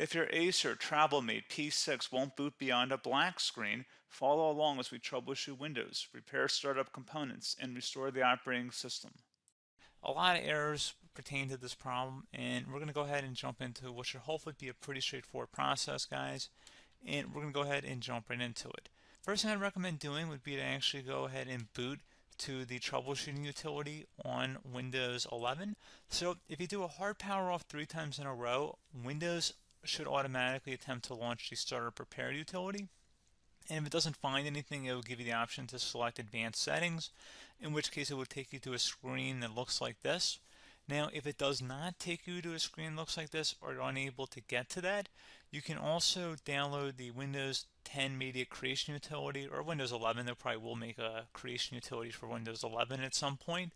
If your Acer TravelMate P6 won't boot beyond a black screen, follow along as we troubleshoot Windows, repair startup components, and restore the operating system. A lot of errors pertain to this problem, and we're going to go ahead and jump into what should hopefully be a pretty straightforward process, guys. And we're going to go ahead and jump right into it. First thing I'd recommend doing would be to actually go ahead and boot to the troubleshooting utility on Windows 11. So if you do a hard power off 3 times in a row, Windows should automatically attempt to launch the startup prepare utility. And if it doesn't find anything, it will give you the option to select advanced settings, in which case it will take you to a screen that looks like this. Now, if it does not take you to a screen that looks like this, or you're unable to get to that, you can also download the Windows 10 Media Creation Utility, or Windows 11. They probably will make a creation utility for Windows 11 at some point.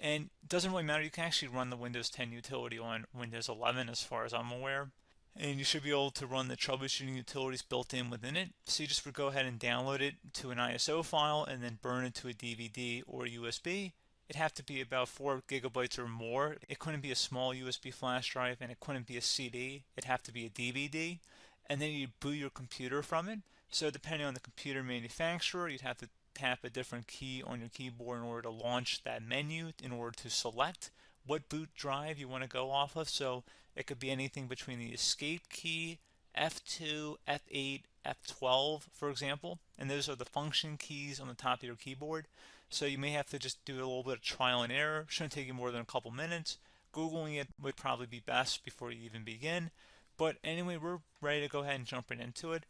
And it doesn't really matter, you can actually run the Windows 10 utility on Windows 11 as far as I'm aware. And you should be able to run the troubleshooting utilities built in within it. So you just would go ahead and download it to an ISO file and then burn it to a DVD or USB. It'd have to be about 4 gigabytes or more. It couldn't be a small USB flash drive, and it couldn't be a CD. It'd have to be a DVD. And then you'd boot your computer from it. So depending on the computer manufacturer, you'd have to tap a different key on your keyboard in order to launch that menu, in order to select what boot drive you want to go off of. So it could be anything between the escape key, F2, F8, F12, for example, and those are the function keys on the top of your keyboard. So you may have to just do a little bit of trial and error. Shouldn't take you more than a couple minutes. Googling it would probably be best before you even begin. But anyway, we're ready to go ahead and jump right into it.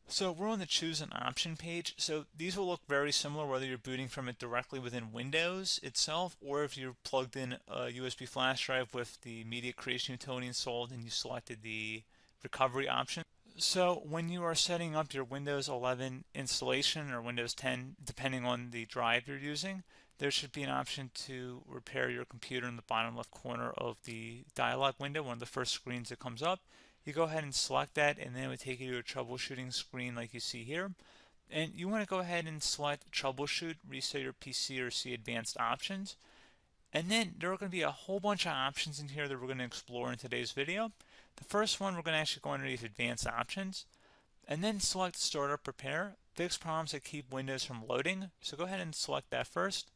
So we're on the choose an option page. So these will look very similar whether you're booting from it directly within Windows itself, or if you're plugged in a USB flash drive with the media creation utility installed and you selected the recovery option. So when you are setting up your Windows 11 installation or Windows 10, depending on the drive you're using, there should be an option to repair your computer in the bottom left corner of the dialog window, one of the first screens that comes up. You go ahead and select that, and then it would take you to a troubleshooting screen like you see here. And you want to go ahead and select troubleshoot, reset your PC, or see advanced options. And then there are going to be a whole bunch of options in here that we're going to explore in today's video. The first one, we're going to actually go underneath advanced options and then select startup prepare, fix problems that keep Windows from loading. So go ahead and select that first.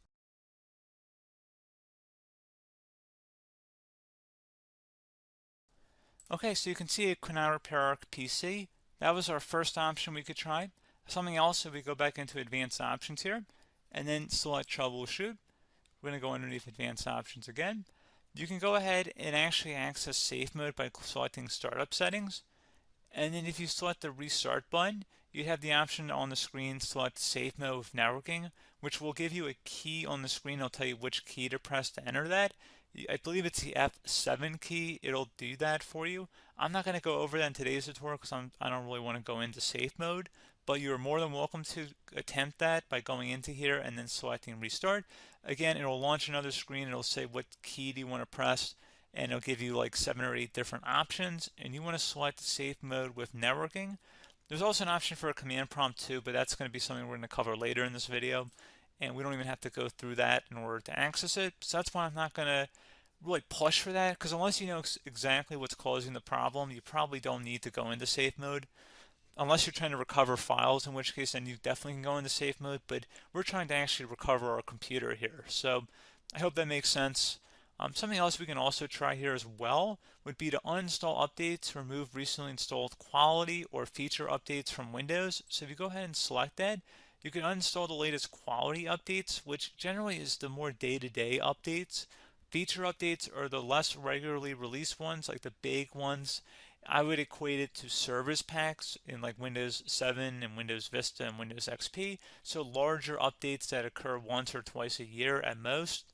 Okay, so you can see it could not repair our PC. That was our first option we could try. Something else, if we go back into advanced options here and then select troubleshoot, we're going to go underneath advanced options again. You can go ahead and actually access safe mode by selecting startup settings. And then if you select the restart button, you have the option on the screen select safe mode with networking, which will give you a key on the screen. It'll tell you which key to press to enter that. I believe it's the F7 key. It'll do that for you. I'm not going to go over that in today's tutorial because I don't really want to go into safe mode, but you're more than welcome to attempt that by going into here and then selecting restart. Again, it'll launch another screen. It'll say what key do you want to press, and it'll give you like 7 or 8 different options, and you want to select safe mode with networking. There's also an option for a command prompt too, but that's going to be something we're going to cover later in this video, and we don't even have to go through that in order to access it. So that's why I'm not going to really push for that, because unless you know exactly what's causing the problem, you probably don't need to go into safe mode. Unless you're trying to recover files, in which case then you definitely can go into safe mode, but we're trying to actually recover our computer here. So I hope that makes sense. Something else we can also try here as well would be to uninstall updates, remove recently installed quality or feature updates from Windows. So if you go ahead and select that, you can uninstall the latest quality updates, which generally is the more day-to-day updates. Feature updates are the less regularly released ones, like the big ones. I would equate it to service packs in like Windows 7 and Windows Vista and Windows XP. So larger updates that occur once or twice a year at most.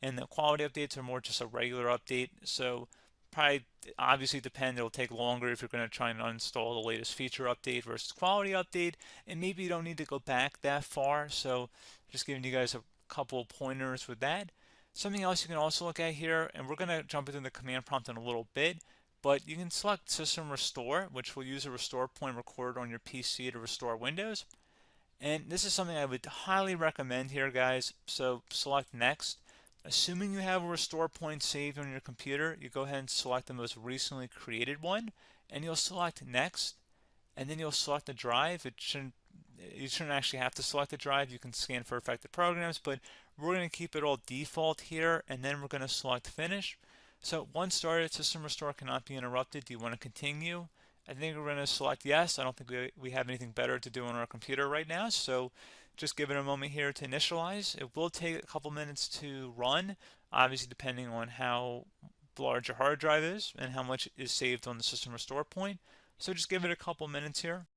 And the quality updates are more just a regular update. So probably obviously depend, it'll take longer if you're going to try and uninstall the latest feature update versus quality update. And maybe you don't need to go back that far. So just giving you guys a couple of pointers with that. Something else you can also look at here, and we're going to jump into the command prompt in a little bit, but you can select System Restore, which will use a restore point recorded on your PC to restore Windows. And this is something I would highly recommend here, guys. So select Next. Assuming you have a restore point saved on your computer, you go ahead and select the most recently created one, and you'll select next, and then you'll select the drive. You shouldn't actually have to select the drive. You can scan for affected programs, but we're going to keep it all default here, and then we're going to select finish. So once started, system restore cannot be interrupted. Do you want to continue? I think we're going to select yes. I don't think we have anything better to do on our computer right now, so just give it a moment here to initialize. It will take a couple minutes to run, obviously depending on how large your hard drive is and how much is saved on the system restore point. So just give it a couple minutes here.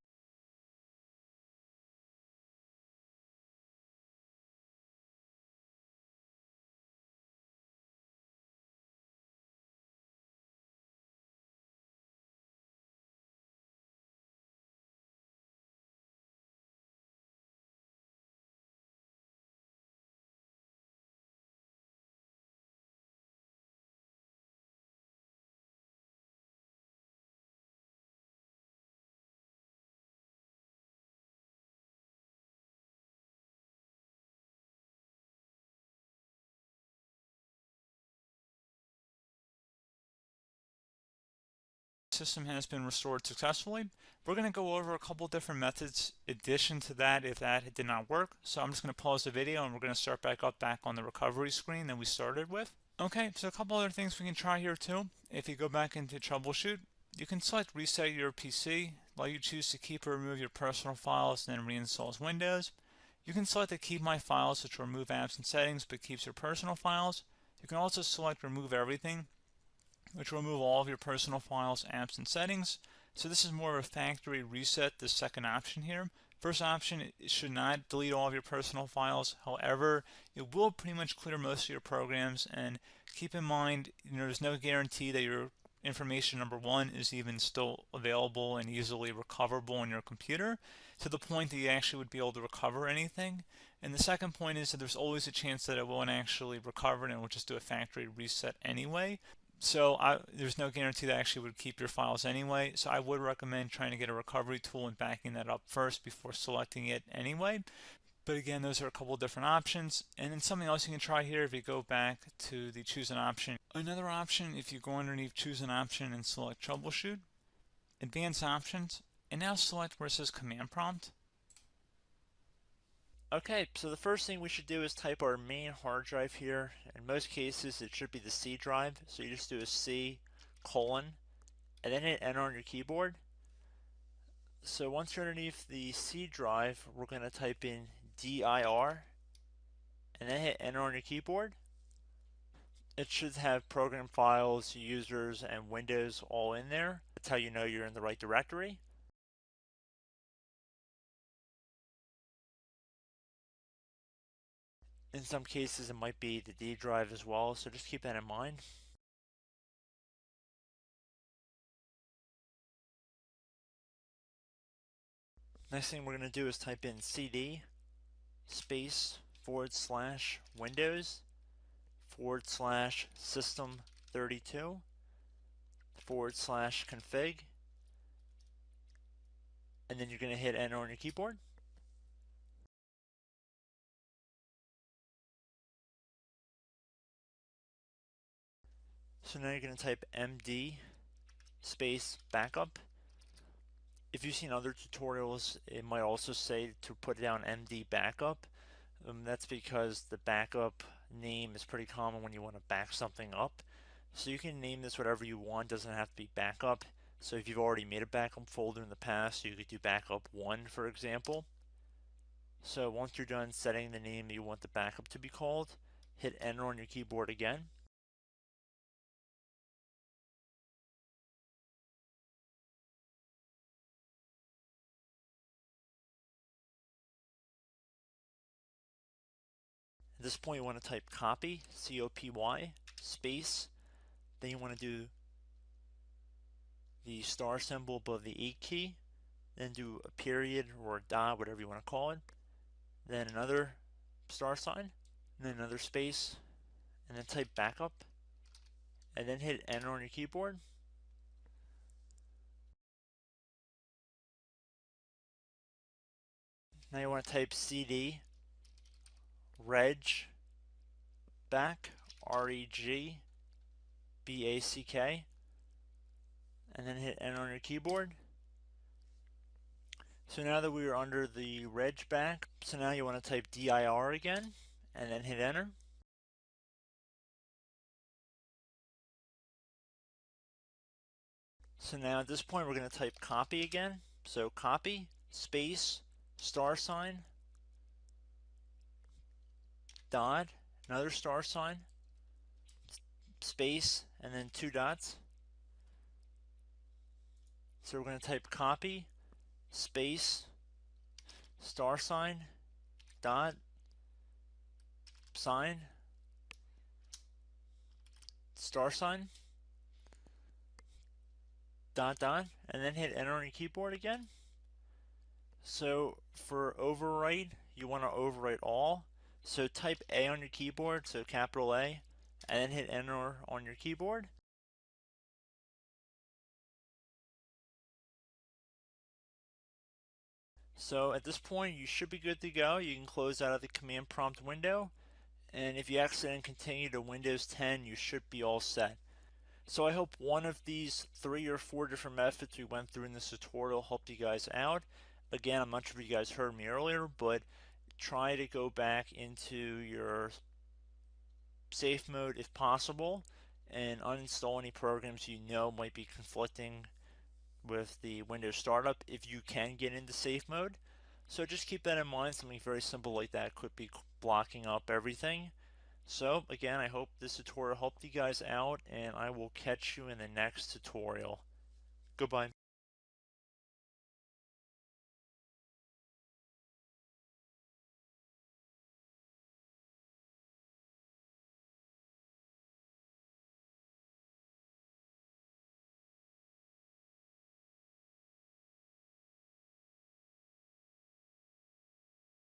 System has been restored successfully. We're going to go over a couple different methods in addition to that if that did not work. So I'm just going to pause the video and we're going to start back on the recovery screen that we started with. Okay, so a couple other things we can try here too. If you go back into troubleshoot, you can select reset your PC, let you choose to keep or remove your personal files and then reinstalls Windows. You can select to keep my files, which will remove apps and settings but keeps your personal files. You can also select remove everything, which will remove all of your personal files, apps, and settings. So this is more of a factory reset, the second option here. First option, it should not delete all of your personal files. However, it will pretty much clear most of your programs, and keep in mind, there's no guarantee that your information, number one, is even still available and easily recoverable on your computer to the point that you actually would be able to recover anything. And the second point is that there's always a chance that it won't actually recover and it will just do a factory reset anyway. So there's no guarantee that actually would keep your files anyway. So I would recommend trying to get a recovery tool and backing that up first before selecting it anyway. But again, those are a couple different options. And then something else you can try here if you go back to the choose an option. Another option, if you go underneath choose an option and select troubleshoot, advanced options, and now select where it says command prompt. Okay, so the first thing we should do is type our main hard drive here. In most cases, it should be the C drive. So you just do a C colon and then hit enter on your keyboard. So once you're underneath the C drive, we're going to type in dir and then hit enter on your keyboard. It should have program files, users, and Windows all in there. That's how you know you're in the right directory. In some cases, it might be the D drive as well, so just keep that in mind. Next thing we're going to do is type in cd space / Windows / system 32 / config, and then you're going to hit enter on your keyboard. So now you're going to type md space backup. If you've seen other tutorials, it might also say to put down md backup. That's because the backup name is pretty common when you want to back something up. So you can name this whatever you want, doesn't have to be backup. So if you've already made a backup folder in the past, you could do backup 1, for example. So once you're done setting the name you want the backup to be called, hit enter on your keyboard again. At this point you want to type copy, C-O-P-Y, space, then you want to do the star symbol above the 8 key, then do a period or a dot, whatever you want to call it, then another star sign, and then another space, and then type backup, and then hit enter on your keyboard. Now you want to type cd reg back REGBACK, and then hit enter on your keyboard. So now that we are under the reg back, so now you want to type DIR again, and then hit enter. So now at this point we're going to type copy again. So copy, space, star sign, dot, another star sign, space, and then 2 dots. So we're going to type copy, space, star sign, dot, sign, star sign, dot, dot, and then hit enter on your keyboard again. So for overwrite, you want to overwrite all. So type A on your keyboard, so capital A, and then hit enter on your keyboard. So at this point, you should be good to go. You can close out of the command prompt window, and if you accidentally continue to Windows 10, you should be all set. So I hope one of these 3 or 4 different methods we went through in this tutorial helped you guys out. Again, I'm not sure if you guys heard me earlier, but try to go back into your safe mode if possible and uninstall any programs you know might be conflicting with the Windows startup if you can get into safe mode. So just keep that in mind. Something very simple like that could be blocking up everything. So again, I hope this tutorial helped you guys out, and I will catch you in the next tutorial. Goodbye.